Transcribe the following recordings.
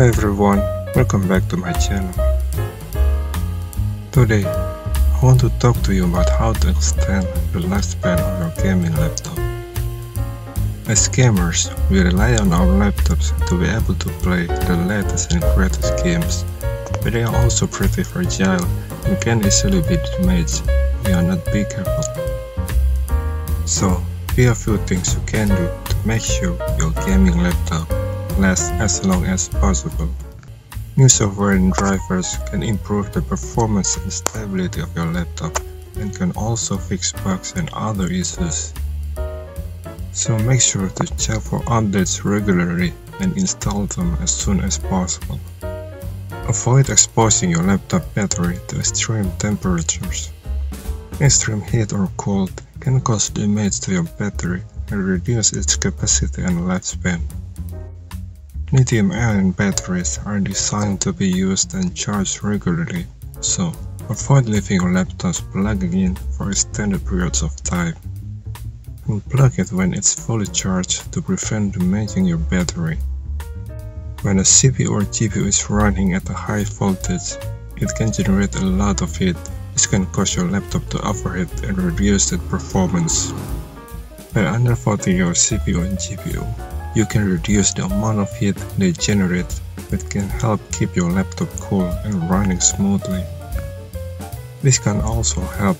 Hi everyone, welcome back to my channel. Today, I want to talk to you about how to extend the lifespan of your gaming laptop. As gamers, we rely on our laptops to be able to play the latest and greatest games, but they are also pretty fragile and can easily be damaged if you are not be careful. So, here are a few things you can do to make sure your gaming laptop lasts as long as possible. New software and drivers can improve the performance and stability of your laptop and can also fix bugs and other issues. So make sure to check for updates regularly and install them as soon as possible. Avoid exposing your laptop battery to extreme temperatures. Extreme heat or cold can cause damage to your battery and reduce its capacity and lifespan. Lithium-ion batteries are designed to be used and charged regularly, so avoid leaving your laptops plugging in for extended periods of time. Unplug it when it's fully charged to prevent damaging your battery. When a CPU or GPU is running at a high voltage, it can generate a lot of heat, which can cause your laptop to overheat and reduce its performance. By undervolting your CPU and GPU, you can reduce the amount of heat they generate, which can help keep your laptop cool and running smoothly. This can also help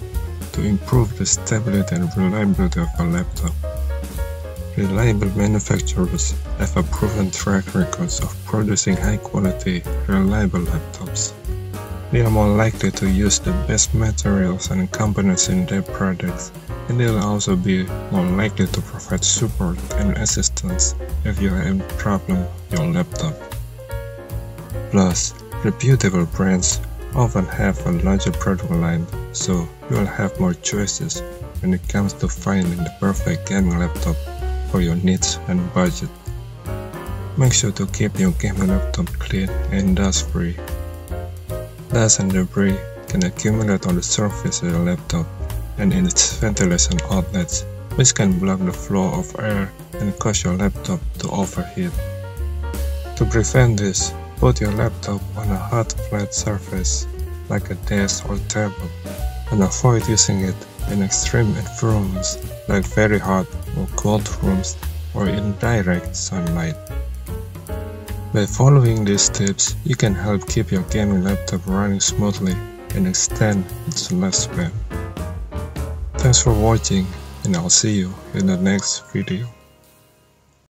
to improve the stability and reliability of your laptop. Reliable manufacturers have a proven track record of producing high-quality, reliable laptops. They are more likely to use the best materials and components in their products, and they will also be more likely to provide support and assistance if you have a problem with your laptop. Plus, reputable brands often have a larger product line, so you will have more choices when it comes to finding the perfect gaming laptop for your needs and budget. Make sure to keep your gaming laptop clean and dust-free. Dust and debris can accumulate on the surface of your laptop and in its ventilation outlets, which can block the flow of air and cause your laptop to overheat. To prevent this, put your laptop on a hot flat surface, like a desk or table, and avoid using it in extreme environments like very hot or cold rooms or in direct sunlight. By following these tips, you can help keep your gaming laptop running smoothly and extend its lifespan. Thanks for watching, and I'll see you in the next video.